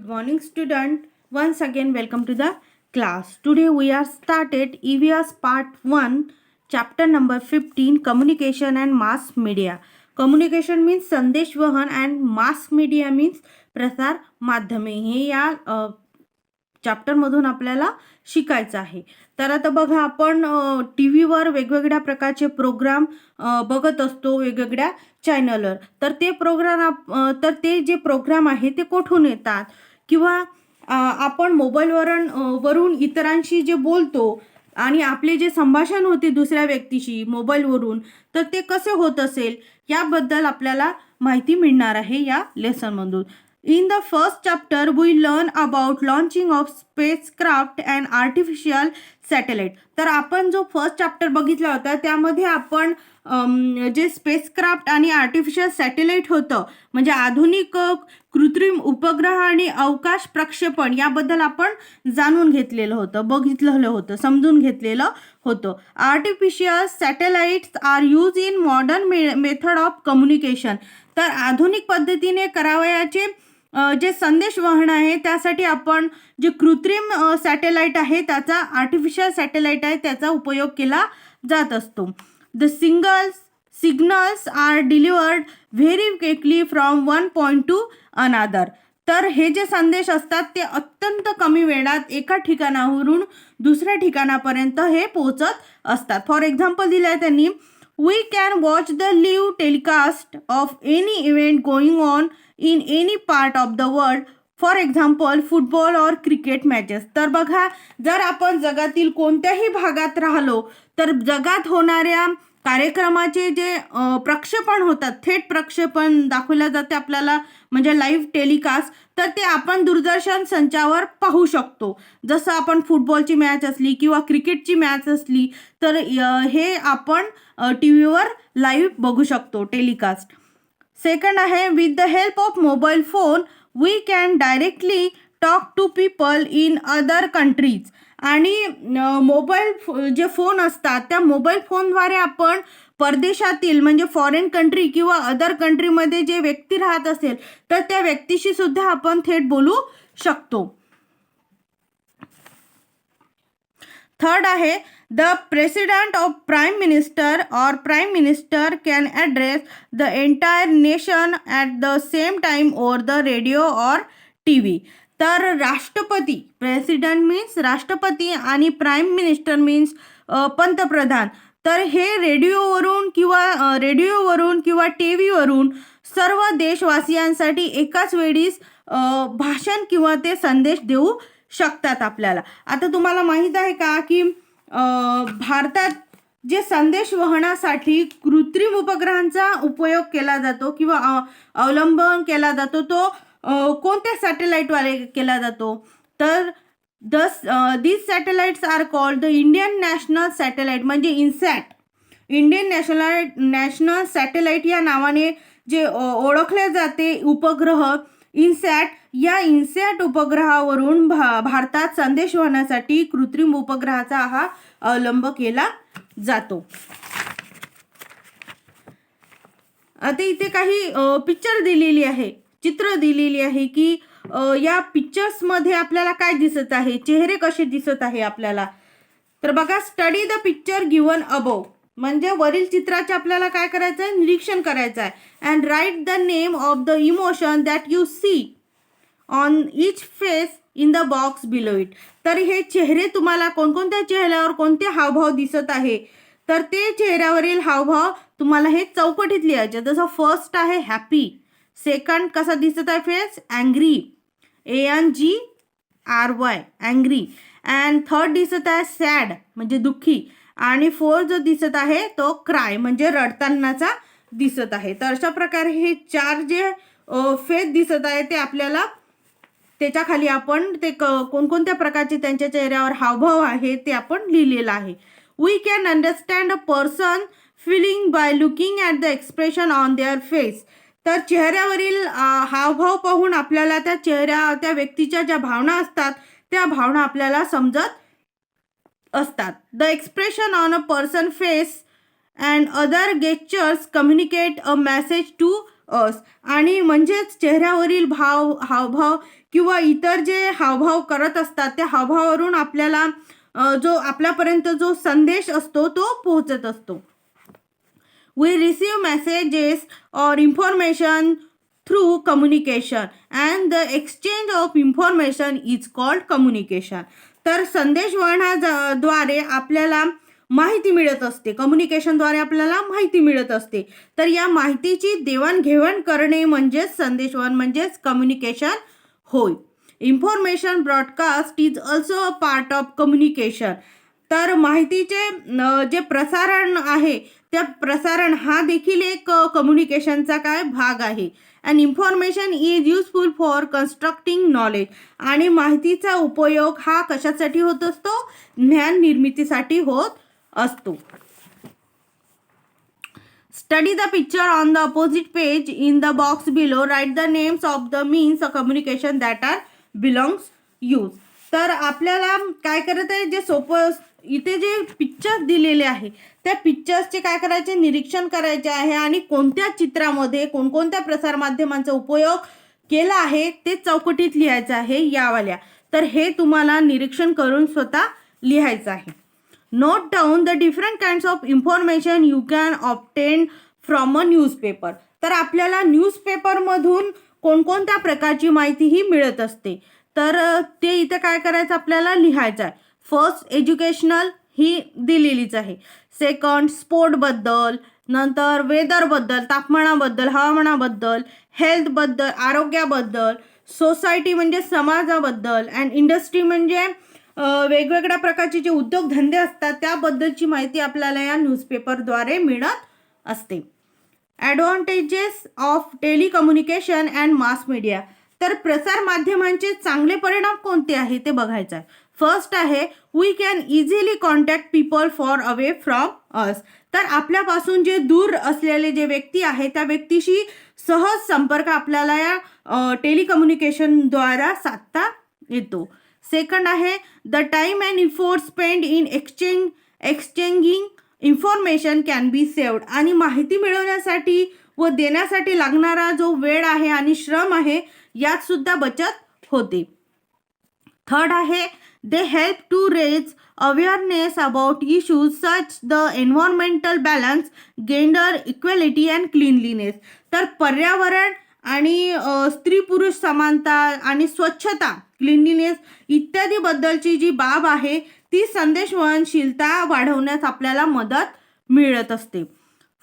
Good morning, student. Once again, welcome to the class. Today we are started EVS part 1, chapter number 15, communication and mass media. Communication means संदेश वहन and mass media means प्रसार माध्यमे. हे या चॅप्टरमधून आपल्याला शिकायचं आहे. तर आता बघा, आपण टी व्हीवर वेगवेगळ्या प्रकारचे प्रोग्राम बघत असतो वेगवेगळ्या चॅनलवर. तर ते जे प्रोग्राम आहे ते कुठून येतात, किंवा आपण वरून इतरांशी जे बोलतो आणि आपले जे संभाषण होते दुसऱ्या व्यक्तीशी मोबाईलवरून, तर ते कसे होत असेल याबद्दल आपल्याला माहिती मिळणार आहे या लेसनमधून. In the first chapter, we learn about launching of spacecraft and artificial satellite. तर आपण जो फर्स्ट चॅप्टर बघितला होता त्यामध्ये आपण जे स्पेसक्राफ्ट आणि आर्टिफिशियल सॅटेलाइट होतं, म्हणजे आधुनिक कृत्रिम उपग्रह आणि अवकाश प्रक्षेपण याबद्दल आपण जाणून घेतलेलं होतं, बघितलेलं होतं, समजून घेतलेलं होतं. Artificial satellites are use in modern method of communication. तर आधुनिक पद्धतीने करावयाचे जे संदेश वहन आहे त्यासाठी आपण जे कृत्रिम सॅटेलाइट आहे त्याचा, आर्टिफिशियल सॅटेलाइट आहे त्याचा उपयोग केला जात असतो. The signals are delivered very quickly from one point to another. तर हे जे संदेश असतात ते अत्यंत कमी वेळात एका ठिकाणावरून दुसऱ्या ठिकाणापर्यंत हे पोहोचत असतात. फॉर एक्झाम्पल दिलं आहे त्यांनी, we can watch the live telecast of any event going on in any part of the world, for example football और क्रिकेट मॅचेस. तर बघा, जर आपण जगातील कोणत्याही भागात राहिलो तर जगात होणाऱ्या कार्यक्रमाचे जे प्रक्षेपण होतात, थेट प्रक्षेपण दाखवल्या जाते आपल्याला, म्हणजे लाईव्ह टेलिकास्ट, तर ते आपण दूरदर्शन संचावर पाहू शकतो. जसं आपण फुटबॉलची मॅच असली किंवा क्रिकेटची मॅच असली तर हे आपण टी व्हीवर लाईव्ह बघू शकतो, टेलिकास्ट. सेकंड आहे, with the help of mobile phone we can directly talk to people in other countries. आणि मोबाईल जे फोन असतात त्या मोबाईल फोनद्वारे आपण परदेशातील, म्हणजे फॉरेन कंट्री किंवा अदर कंट्रीमध्ये जे व्यक्ती राहत असेल तर त्या व्यक्तीशी सुद्धा आपण थेट बोलू शकतो. थर्ड आहे, the president of prime minister और prime minister can address the entire nation at the same time over the radio और टी व्ही. तर राष्ट्रपती, प्रेसिडेंट मीन्स राष्ट्रपती आणि प्राईम मिनिस्टर मीन्स पंतप्रधान, तर हे रेडिओवरून किंवा टी व्हीवरून सर्व देशवासियांसाठी एकाच वेळीस भाषण किंवा ते संदेश देऊ शकतात आपल्याला. आता तुम्हाला माहीत आहे का की भारतात जे संदेश वहनासाठी कृत्रिम उपग्रहांचा उपयोग केला जातो किंवा अवलंबन केला जातो, तो कोणत्या सॅटेलाइटद्वारे केला जातो, तर these satellites are called the Indian National Satellite, म्हणजे इन्सॅट, इंडियन नॅशनल सॅटेलाइट या नावाने जे ओळखले जाते उपग्रह इन्सॅट. या इन्सॅट उपग्रहावरून भारतात संदेश वहनासाठी कृत्रिम उपग्रहाचा हा अवलंब केला जातो. आता इथे काही पिक्चर दिलेली आहे, चित्र दिलेली आहे की या पिक्चर्समध्ये आपल्याला काय दिसत आहे, चेहरे कसे दिसत आहे आपल्याला. तर बघा, study the picture given above, म्हणजे वरील चित्राचे आपल्याला काय करायचं आहे, निरीक्षण करायचं आहे. And write the name of the emotion that you see on each face in the box below it. तर हे चेहरे, तुम्हाला कोणकोणत्या चेहऱ्यावर कोणते हावभाव दिसत आहे, तर ते चेहऱ्यावरील हावभाव तुम्हाला हे चौकटीत लिहायचे. जसं फर्स्ट आहे हॅपी, सेकंड कसा दिसत आहे face, angry, ANGRY, angry, and third दिसत आहे सॅड, म्हणजे दुःखी, आणि फोर्थ जो दिसत आहे तो क्राय, म्हणजे रडतानाचा दिसत आहे. तर अशा प्रकारे हे चार जे फेस दिसत आहे ते आपल्याला, त्याच्या खाली आपण ते कोणकोणत्या प्रकारचे त्यांच्या चेहऱ्यावर हावभाव आहे ते आपण लिहिलेलं आहे. We can understand a person feeling by looking at the expression on their face. तर चेहऱ्यावरील हावभाव पाहून आपल्याला त्या व्यक्तीच्या ज्या भावना असतात त्या भावना आपल्याला समजत असतात. The expression on a person face and other gestures communicate a message to us. आणि म्हणजेच चेहऱ्यावरील हावभाव किंवा इतर जे हावभाव करत असतात त्या हावभावावरून आपल्याला जो आपल्यापर्यंत जो संदेश असतो तो पोहोचत असतो. We receive messages or information through communication and the exchange of information is called communication. तर संदेशवहनाद्वारे आपल्याला माहिती मिळत असते, कम्युनिकेशनद्वारे आपल्याला माहिती मिळत असते. तर या माहितीची देवाणघेवाण करणे म्हणजेच संदेशवहन म्हणजेच कम्युनिकेशन होय. Information broadcast is also a part of communication. तर माहितीचे जे प्रसारण आहे त्या प्रसारण हा देखील एक कम्युनिकेशनचा काय भाग आहे. And information is useful for constructing knowledge. आणि माहितीचा उपयोग हा कशासाठी होत असतो, ज्ञान निर्मितीसाठी होत असतो. Study the picture on the opposite page in the box below. Write the names of the means of communication that are belongs use. तर आपल्याला काय करायचं आहे, जे सोपं इथे जे पिक्चर्स दिलेले आहे त्या पिक्चर्सचे काय करायचे, निरीक्षण करायचे आहे आणि कोणत्या चित्रामध्ये कोणकोणत्या प्रसारमाध्यमांचा उपयोग केला आहे ते चौकटीत लिहायचं आहे यावाल्या. तर हे तुम्हाला निरीक्षण करून स्वतः लिहायचं आहे. Note down the different kinds of information you can obtain from a newspaper. तर आपल्याला न्यूजपेपरमधून कोणकोणत्या प्रकारची माहिती ही मिळत असते. तर ते इथे काय करायचं आपल्याला लिहायचं आहे. फर्स्ट एज्युकेशनल ही दिलेलीच आहे. सेकंड स्पोर्टबद्दल, नंतर वेदरबद्दल तापमानाबद्दल हवामानाबद्दल, हेल्थबद्दल आरोग्याबद्दल, सोसायटी म्हणजे समाजाबद्दल, अँड इंडस्ट्री म्हणजे वेगवेगळ्या प्रकारचे जे उद्योगधंदे असतात त्याबद्दलची माहिती आपल्याला या न्यूजपेपरद्वारे मिळत असते. Advantages of telecommunication and mass media. तर प्रसार माध्यमांचे चांगले परिणाम कोणते आहे ते बघायचं आहे. फर्स्ट आहे we can easily contact people far away from us. तर आपल्यापासून जे दूर असलेले जे व्यक्ती आहे त्या व्यक्तीशी सहज संपर्क आपल्याला या टेलिकम्युनिकेशनद्वारा साधता येतो. सेकंड आहे the time and effort spend in exchanging information can be saved. आणि माहिती मिळवण्यासाठी व देण्यासाठी लागणारा जो वेळ आहे आणि श्रम आहे यात सुद्धा बचत होते. थर्ड आहे they help to raise awareness about issues such the environmental balance, gender equality and cleanliness. तर पर्यावरण आणि स्त्री पुरुष समानता आणि स्वच्छता क्लीनलीनेस इत्यादी बद्दलची जी बाब आहे ती संदेशवहनशीलता वाढवण्यास आपल्याला मदत मिळत असते.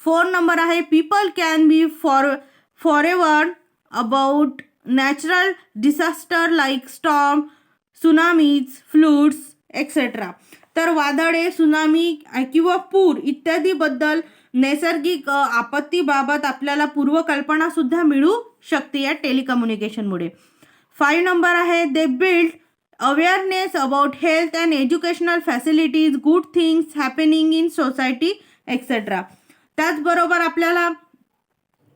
4 नंबर आहे people can be forewarned about natural disaster like storm, tsunamis, floods etcetera. तर वादळे, सुनामी किंवा पूर इत्यादीबद्दल नैसर्गिक आपत्तीबाबत आपल्याला पूर्वकल्पना सुद्धा मिळू शकते या टेलिकम्युनिकेशनमुळे. 5 नंबर आहे they build awareness about health and educational facilities, good things happening in society etcetera. त्याचबरोबर आपल्याला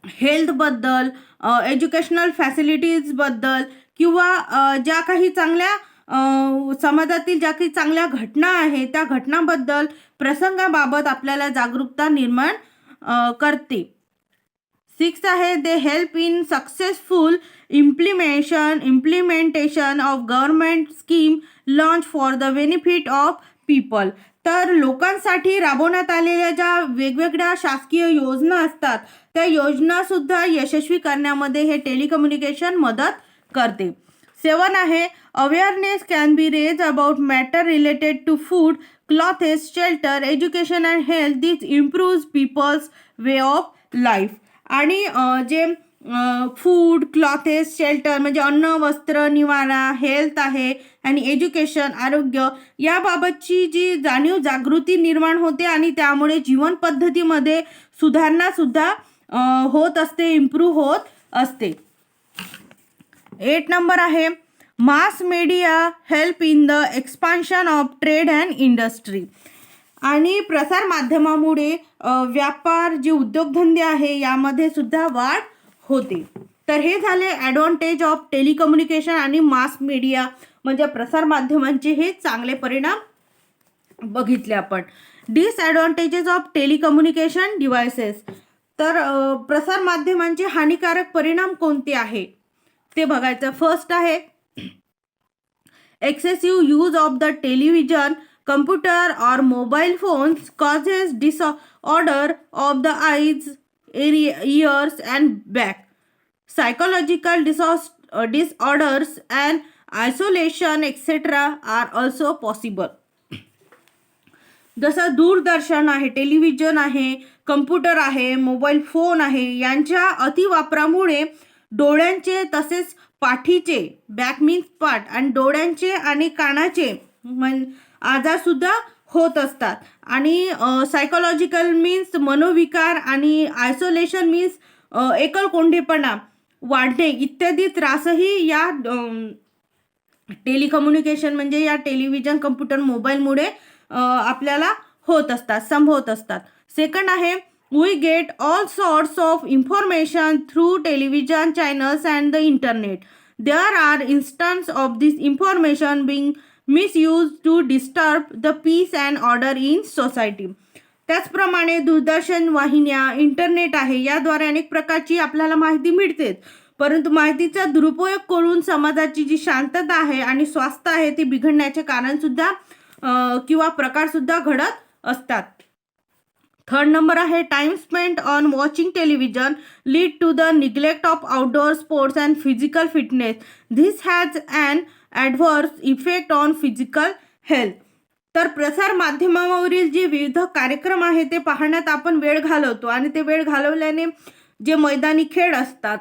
हेल्थबद्दल, एज्युकेशनल फॅसिलिटीजबद्दल किंवा ज्या काही चांगल्या समाजातील ज्या काही चांगल्या घटना आहेत त्या घटनांबद्दल प्रसंगाबाबत आपल्याला जागरूकता निर्माण करते. 6 आहे they help in successful implementation of government scheme launch for the benefit of people. तर लोकांसाठी राबवण्यात आलेल्या ज्या वेगवेगळ्या शासकीय योजना असतात त्या योजनासुद्धा यशस्वी करण्यामध्ये हे टेलिकम्युनिकेशन मदत करते. 7 आहे awareness can be raise about matter related to food, clothes, shelter, education and health. This improves people's way of life. आणि जे फूड, क्लॉथेस, शेल्टर म्हणजे अन्न, वस्त्र, निवारा, हेल्थ आहे आणि एज्युकेशन आरोग्य याबाबतची जी जाणीव जागृती निर्माण होते आणि त्यामुळे जीवन पद्धतीमध्ये सुधारणा सुद्धा होत असते, इम्प्रूव्ह होत असते. 8 नंबर आहे mass media help in the expansion of trade and industry. आणि प्रसार माध्यमामुळे व्यापार जे उद्योगधंदे आहे यामध्ये सुद्धा वाढ होते. तर हे झाले ॲडव्हान्टेज ऑफ टेलिकम्युनिकेशन आणि मास मीडिया म्हणजे प्रसार माध्यमांचे हे चांगले परिणाम बघितले आपण. Disadvantages of telecommunication devices. तर प्रसार माध्यमांचे हानिकारक परिणाम कोणते आहे ते बघायचं. फर्स्ट आहे excessive use of the television, computer or mobile phones causes disorder of the eyes, ears and back. Psychological disorders and isolation etc. are also possible. जसं दूरदर्शन आहे, टेलिव्हिजन आहे, कम्प्युटर आहे, मोबाईल फोन आहे, यांच्या अतिवापरामुळे डोळ्यांचे तसेच पाठीचे, बॅक मीन्स पाठ, आणि डोळ्यांचे आणि कानाचे आजार सुद्धा होत असतात. आणि सायकोलॉजिकल मीन्स मनोविकार, आणि आयसोलेशन मीन्स एकलकोंडेपणा वाढणे इत्यादी त्रासही या टेलिकम्युनिकेशन म्हणजे या टेलिव्हिजन, कम्प्युटर, मोबाईलमुळे आपल्याला संभवत असतात. सेकंड आहे we get all sorts of information through television channels and the internet. There are instances of this information being misused to disturb the peace and order in society. त्याचप्रमाणे दूरदर्शन वाहिन्या, internet आहे, याद्वारे अनेक प्रकारची आपल्याला माहिती मिळते, परंतु माहितीचा दुरुपयोग करून समाजाची जी शांतता आहे आणि स्वास्थ्य आहे ते बिघडण्याचे कारण सुद्धा किंवा प्रकार सुद्धा घडत असतात. थर्ड नंबर आहे time spent on watching television lead to the neglect of outdoor sports and physical fitness. This has an adverse effect on physical health. तर प्रसार माध्यमावरील जे विविध कार्यक्रम आहे ते पाहण्यात आपण वेळ घालवतो, आणि ते वेळ घालवल्याने जे मैदानी खेळ असतात,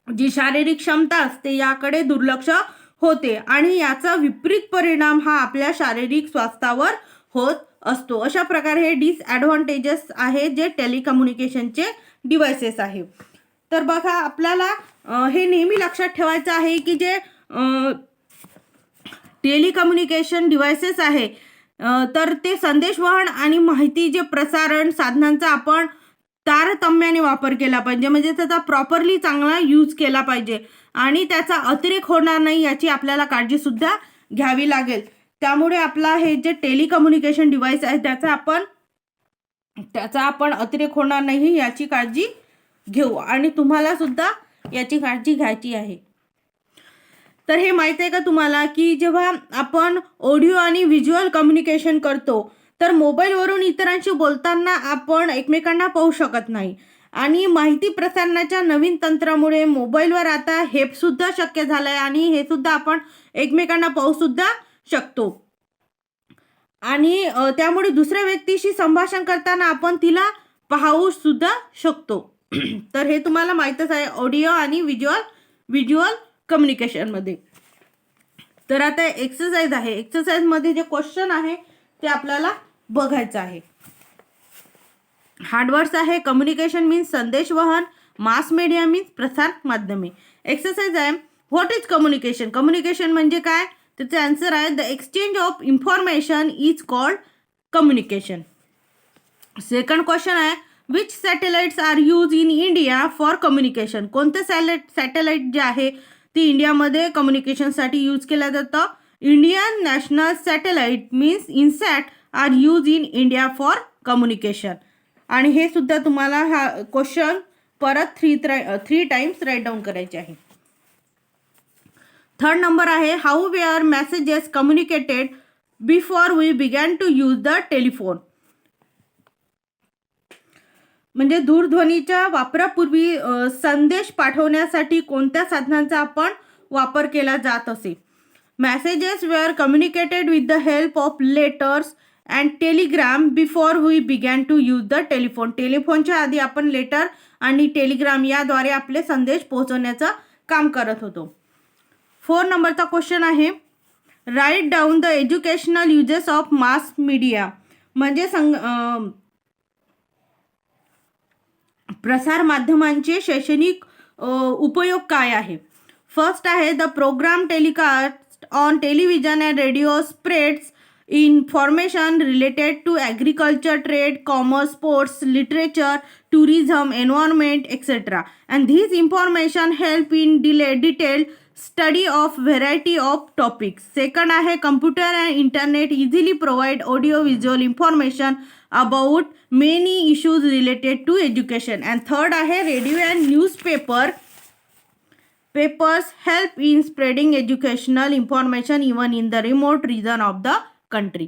जी शारीरिक क्षमता असते, याकडे दुर्लक्ष होते, आणि याचा विपरीत परिणाम हा आपल्या शारीरिक स्वास्थ्यावर होत असतो. अशा प्रकारे हे डिसॲडव्हान्टेजेस आहे जे टेलिकम्युनिकेशनचे डिव्हाइसेस आहे. तर बघा, आपल्याला हे नेहमी लक्षात ठेवायचं आहे की जे टेलिकम्युनिकेशन डिव्हाइसेस आहे तर ते संदेशवहन आणि माहिती जे प्रसारण साधनांचा आपण तारतम्याने वापर केला पाहिजे, म्हणजे त्याचा प्रॉपरली चांगला यूज केला पाहिजे आणि त्याचा अतिरेक होणार नाही याची आपल्याला काळजी सुद्धा घ्यावी लागेल. त्यामुळे आपला हे जे टेलिकम्युनिकेशन डिव्हाइस आहे त्याचा आपण अतिरेक होणार नाही याची काळजी घेऊ, आणि तुम्हाला सुद्धा याची काळजी घ्यायची आहे. तर हे माहिती आहे का तुम्हाला की जेव्हा आपण ऑडिओ आणि व्हिज्युअल कम्युनिकेशन करतो तर मोबाईलवरून इतरांशी बोलताना आपण एकमेकांना पाहू शकत नाही, आणि माहिती प्रसारणाच्या नवीन तंत्रामुळे मोबाईलवर आता हे सुद्धा शक्य झालंय, आणि हे सुद्धा आपण एकमेकांना पाहू सुद्धा शकतो. आणि त्यामुळे दुसऱ्या व्यक्तीशी संभाषण करताना आपण तिला पाहू सुद्धा शकतो. तर हे तुम्हाला माहीतच आहे ऑडिओ आणि व्हिज्युअल कम्युनिकेशनमध्ये. तर आता एक्सरसाइज आहे, एक्सरसाइजमध्ये जे क्वेश्चन आहे ते आपल्याला बघायचं आहे. हार्डवर्ड्स आहे कम्युनिकेशन मीन्स संदेशवहन, मास मीडिया मीन्स प्रसार माध्यमे. एक्सरसाइज आहे व्हॉट इज कम्युनिकेशन. कम्युनिकेशन म्हणजे काय, त्याचे आन्सर आहे the exchange of information is called communication. Second question आहे which satellites are use in India for communication. कोणते सॅटेलाइट जे आहे ते इंडियामध्ये कम्युनिकेशनसाठी यूज केलं जातं. Indian national satellite means INSAT are use in India for communication. आणि हे सुद्धा तुम्हाला हा क्वेश्चन परत थ्री टाइम्स राईट डाऊन करायचे आहे. थर्ड नंबर आहे how were messages communicated before we began to use the telephone. म्हणजे दूरध्वनीच्या वापरापूर्वी संदेश पाठवण्यासाठी कोणत्या साधनांचा आपण वापर केला जात असे. Messages were communicated with the help of letters and telegram before we began to use the telephone. टेलिफोनच्या आधी आपण लेटर आणि टेलिग्राम याद्वारे आपले संदेश पोहोचवण्याचं काम करत होतो. 4 नंबरचा क्वेश्चन आहे write down the educational uses of mass media. म्हणजे प्रसार माध्यमांचे शैक्षणिक उपयोग काय आहे. फर्स्ट आहे the programme telecast on television and radio spreads information related to agriculture, trade, commerce, sports, literature, tourism, environment, etc. And these information help in detailed study of variety of topics. Second आहे computer and internet easily provide audio visual information about many issues related to education. And third आहे radio and newspaper papers help in spreading educational information even in the remote region of the country.